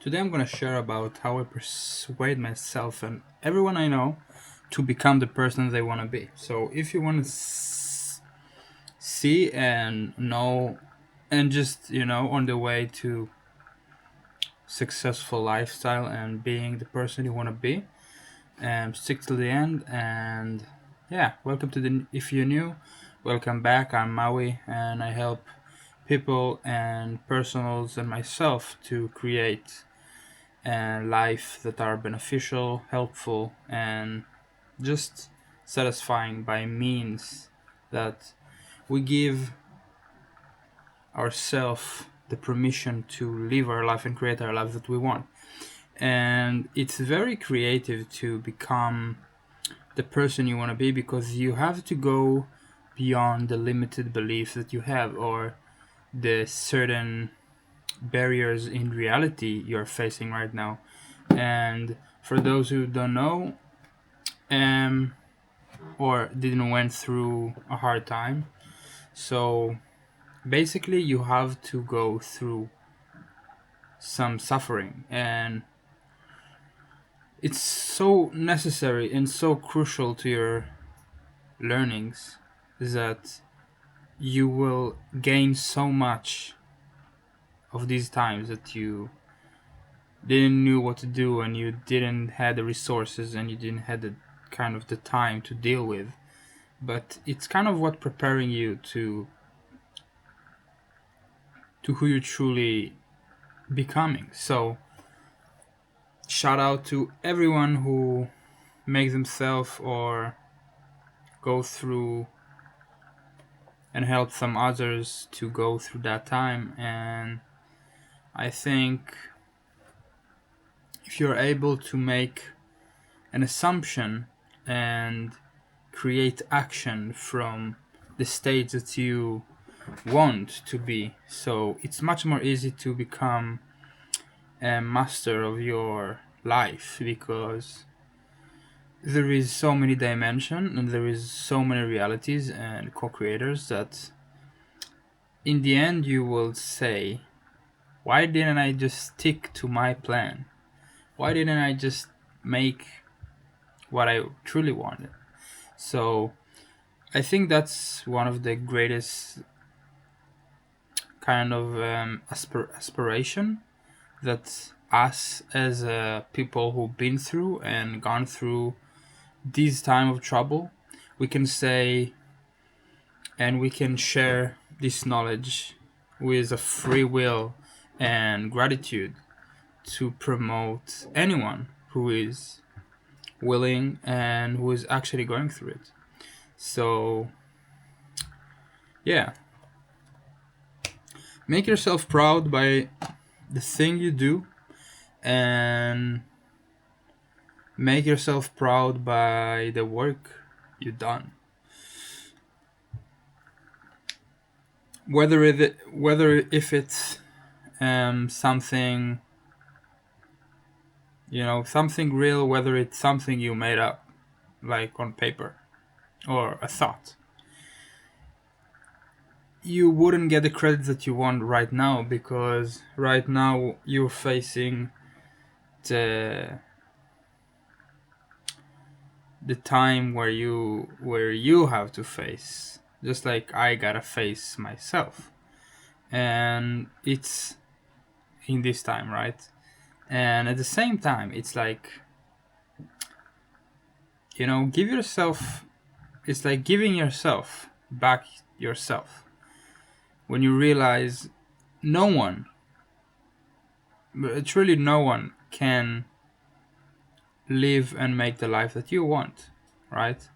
Today I'm going to share about how I persuade myself and everyone I know to become the person they want to be. So if you want to see and know and just, on the way to successful lifestyle and being the person you want to be, stick to the end. And yeah, welcome to the if you're new, welcome back. I'm Maui and I help people and personals and myself to create and life that are beneficial, helpful, and just satisfying by means that we give ourselves the permission to live our life and create our life that we want. And it's very creative to become the person you want to be because you have to go beyond the limited beliefs that you have or the certain barriers in reality you're facing right now. And for those who don't know, um, or didn't went through a hard time, so basically you have to go through some suffering, and it's so necessary and so crucial to your learnings that you will gain so much of these times that you didn't knew what to do and you didn't had the resources and you didn't had the kind of the time to deal with, but it's kind of what preparing you to who you're truly becoming. So shout out to everyone who makes themselves or go through and help some others to go through that time. And I think if you're able to make an assumption and create action from the state that you want to be, so it's much more easy to become a master of your life because there is so many dimensions and there is so many realities and co-creators that in the end you will say, why didn't I just stick to my plan? Why didn't I just make what I truly wanted? So I think that's one of the greatest kind of aspiration that us as people who've been through and gone through this time of trouble, we can say and we can share this knowledge with a free will and gratitude to promote anyone who is willing and who is actually going through it. So, yeah, make yourself proud by the thing you do and make yourself proud by the work you've done. Whether if it's something something real, whether it's something you made up like on paper or a thought, you wouldn't get the credit that you want right now because right now you're facing the the time where you have to face, just like I gotta face myself, and it's in this time, right? And at the same time it's like, give yourself, it's like giving yourself back yourself when you realize no one, truly no one, can live and make the life that you want, right?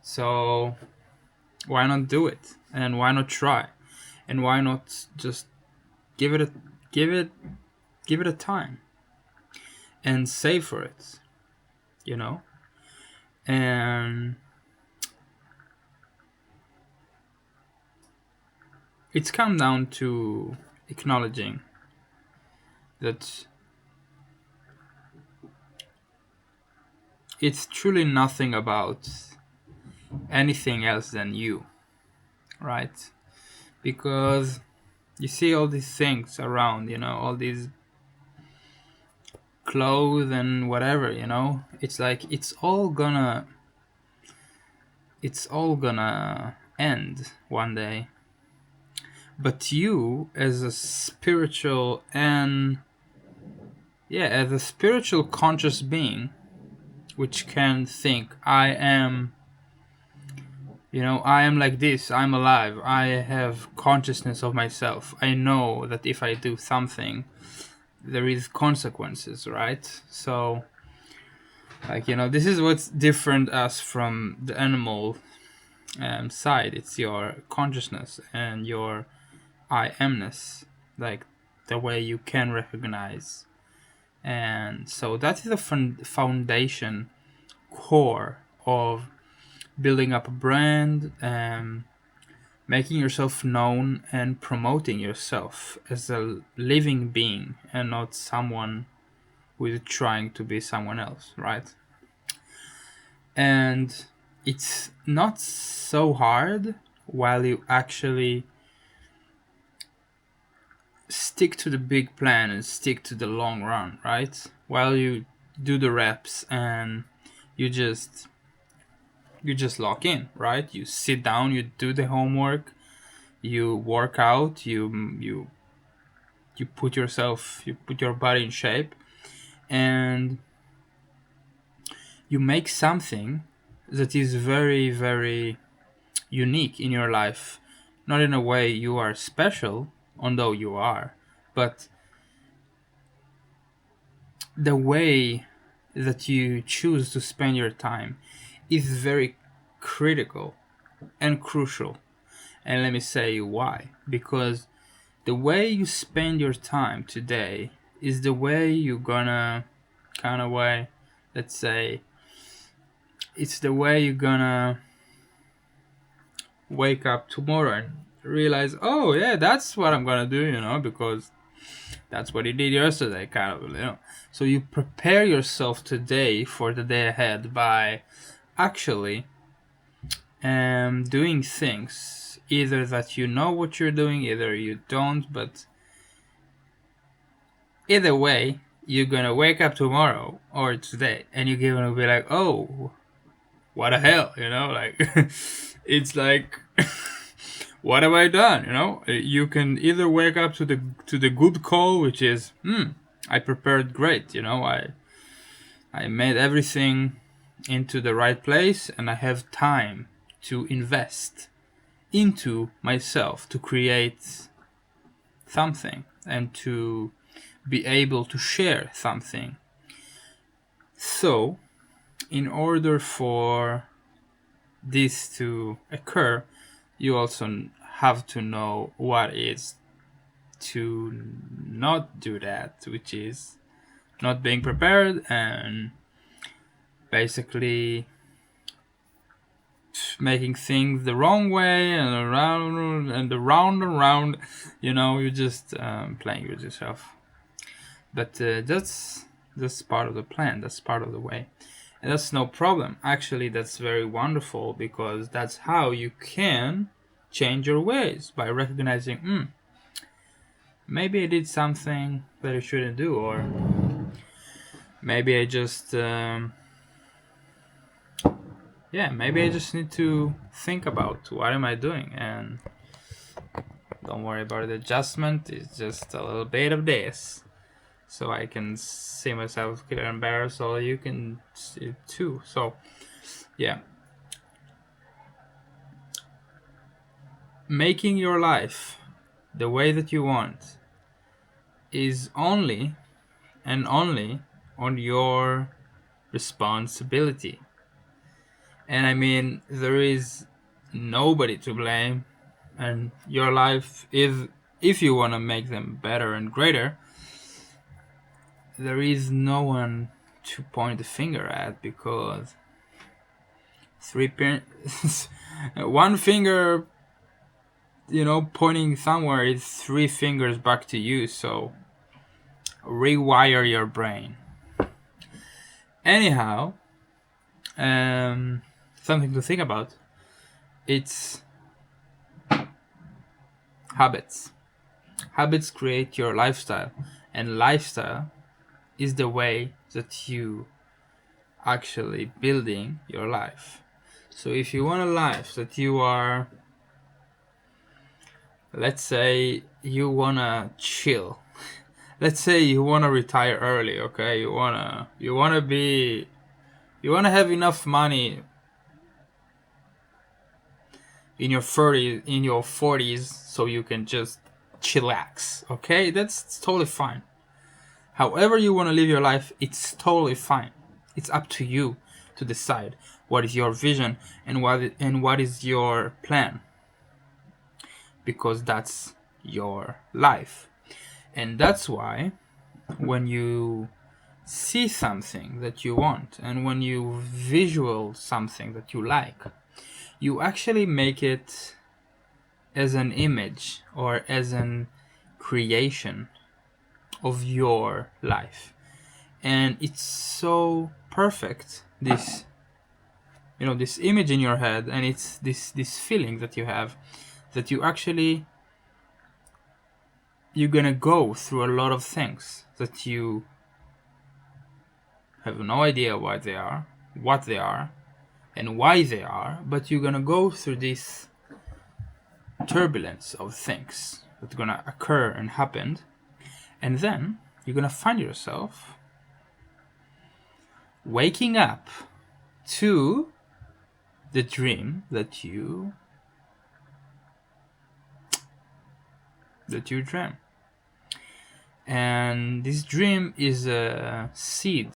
So why not do it? And why not try? And why not just give it a give it give it a time and save for it, you know? And it's come down to acknowledging that it's truly nothing about anything else than you, right? Because you see all these things around, all these clothes and whatever, you know. It's like it's all gonna end one day. But you, as a spiritual conscious being, which can think, I am like this, I'm alive, I have consciousness of myself, I know that if I do something, there is consequences, right? So, like, this is what's different us from the animal side. It's your consciousness and your I amness, like the way you can recognize. And so that is the foundation core of building up a brand, making yourself known, and promoting yourself as a living being and not someone who is trying to be someone else, right? And it's not so hard while you actually stick to the big plan and stick to the long run, right? While you do the reps and you just lock in, right? You sit down, you do the homework, you work out, you put your body in shape, and you make something that is very, very unique in your life. Not in a way you are special, although you are, but the way that you choose to spend your time is very critical and crucial. And let me say why. Because the way you spend your time today is the way you're gonna let's say, it's the way you're gonna wake up tomorrow and realize, oh yeah, that's what I'm gonna do, because that's what you did yesterday, kind of. So you prepare yourself today for the day ahead by actually doing things, either that you know what you're doing, either you don't, but either way, you're gonna wake up tomorrow or today and you're gonna be like, oh, what the hell, like it's like what have I done? You can either wake up to the good call, which is I prepared great, I made everything into the right place and I have time to invest into myself to create something and to be able to share something. So, in order for this to occur, you also have to know what is to not do that, which is not being prepared and basically making things the wrong way and around and around. You're just playing with yourself. But that's part of the plan. That's part of the way. And that's no problem. Actually, that's very wonderful because that's how you can change your ways, by recognizing, maybe I did something that I shouldn't do, or maybe I just, maybe I just need to think about what am I doing, and don't worry about the adjustment. It's just a little bit of this, so I can see myself clear and better, so you can see it too. So, yeah. Making your life the way that you want is only and only on your responsibility. And I mean, there is nobody to blame, and your life is, if you want to make them better and greater, there is no one to point the finger at, because one finger, pointing somewhere is 3 fingers back to you. So rewire your brain. Anyhow, something to think about. It's habits. Habits create your lifestyle, and lifestyle is the way that you actually building your life. So if you want a life that you are, let's say you wanna chill, let's say you wanna retire early, okay? You wanna have enough money in your 40s so you can just chillax, okay? That's totally fine. However you want to live your life, it's totally fine. It's up to you to decide what is your vision and what is your plan, because that's your life. And that's why when you see something that you want and when you visual something that you like, you actually make it as an image or as an creation of your life. And it's so perfect, this this image in your head, and it's this feeling that you have, that you're gonna go through a lot of things that you have no idea what they are, and why they are, but you're gonna go through this turbulence of things that's gonna occur and happen, and then you're gonna find yourself waking up to the dream that you dream. And this dream is a seed